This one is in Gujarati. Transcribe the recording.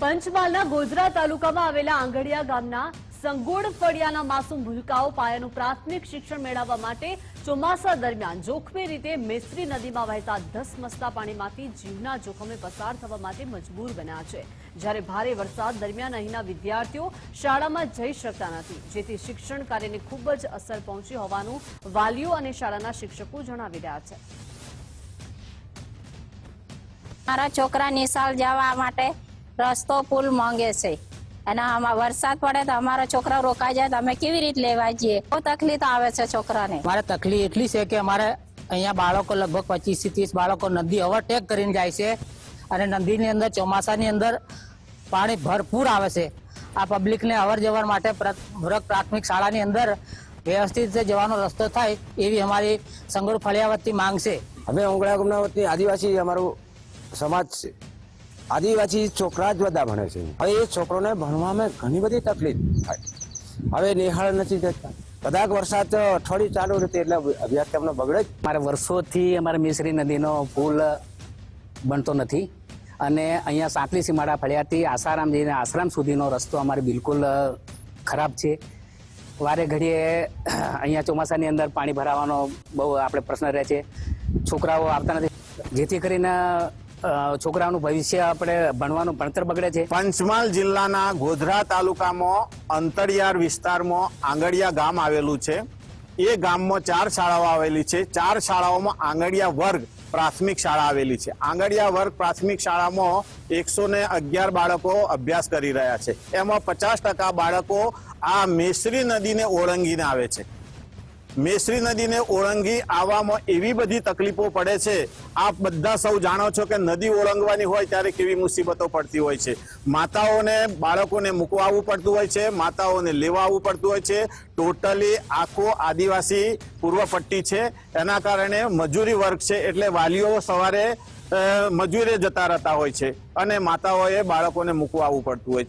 પંચમહાલના ગોધરા તાલુકામાં આવેલા આંગડિયા ગામના સંગોડ ફળિયાના માસૂમ ભૂલકાઓ પાયાનું પ્રાથમિક શિક્ષણ મેળવવા માટે ચોમાસા દરમિયાન જોખમી રીતે મેશ્રી નદીમાં વહેતા ધસમસતા પાણીમાંથી જીવના જોખમે પસાર થવા માટે મજબૂર બન્યા છે। જ્યારે ભારે વરસાદ દરમિયાન અહીંના વિદ્યાર્થીઓ શાળામાં જઈ શકતા નથી, જેથી શિક્ષણ કાર્યને ખૂબ જ અસર પહોંચી હોવાનું વાલીઓ અને શાળાના શિક્ષકો જણાવી રહ્યા છે। મારા છોકરા નિશાળ જવા માટે રસ્તો પુલ માંગે છે અને વરસાદ પડે તો અમારા છોકરા રોકાઈ જાય તો અમે કેવી રીતે લેવા જઈએ? બહુ તકલીફ આવે છે છોકરાને। મારે તકલીફ એટલી છે કે અમારે અહીંયા બાળકો લગભગ 25 થી 30 બાળકો નદી ઓવરટેક કરીને જાય છે અને નદીની અંદર ચોમાસાની અંદર પાણી ભરપૂર આવે છે। આ પબ્લિકને અવર જવર માટે પ્રાથમિક શાળાની અંદર વ્યવસ્થિત જવાનો રસ્તો થાય એવી અમારી સંગોડ ફળિયા વતી માંગ છે। અમે ઓંગળા ગામના વતી આદિવાસી અમારું સમાજ છે। આદિવાસી છોકરા જ બધા ભણે છે। હવે એ છોકરોને ભણવામાં ઘણી બધી તકલીફ થાય। હવે નિહાળ નથી જતા, કદાચ વરસાદ અઠવાડિયું ચાલુ રહેતી એટલે અભ્યાસ તેમનો બગડે જ। અમારે વર્ષોથી અમારે મેશ્રી નદીનો પુલ બનતો નથી અને અહીંયા સાંકલી સીમાડા ફળિયાથી આસારામ જઈને આશ્રમ સુધીનો રસ્તો અમારે બિલકુલ ખરાબ છે। વારે ઘડીએ અહીંયા ચોમાસાની અંદર પાણી ભરાવાનો બહુ આપણે પ્રશ્ન રહે છે। છોકરાઓ આવતા નથી, જેથી કરીને છોકરાઓનું ભવિષ્ય આપણે ભણવાનું ભણતર બગડે છે। પંચમહાલ જિલ્લાના ગોધરા તાલુકામાં અંતરિયાળ વિસ્તારમાં આંગડિયા ગામ આવેલું છે। એ ગામમાં 4 શાળાઓ આવેલી છે। 4 શાળાઓમાં આંગડિયા વર્ગ પ્રાથમિક શાળા આવેલી છે। આંગડિયા વર્ગ પ્રાથમિક શાળામાં 111 બાળકો અભ્યાસ કરી રહ્યા છે। એમાં 50% બાળકો આ મેશ્રી નદીને ઓળંગીને આવે છે। મેશ્રી નદીને ઓળંગી આવવામાં એવી બધી તકલીફો પડે છે। આપ બધા સૌ જાણો છો કે નદી ઓળંગવાની હોય ત્યારે કેવી મુસીબતો પડતી હોય છે। માતાઓને બાળકોને મૂકવા આવવું પડતું હોય છે, માતાઓને લેવા આવવું પડતું હોય છે। ટોટલી આખો આદિવાસી પૂર્વ પટ્ટી છે, એના કારણે મજૂરી વર્ગ છે એટલે વાલીઓ સવારે મજૂરે જતા રહેતા હોય છે અને માતાઓએ બાળકોને મૂકવા આવવું પડતું હોય છે।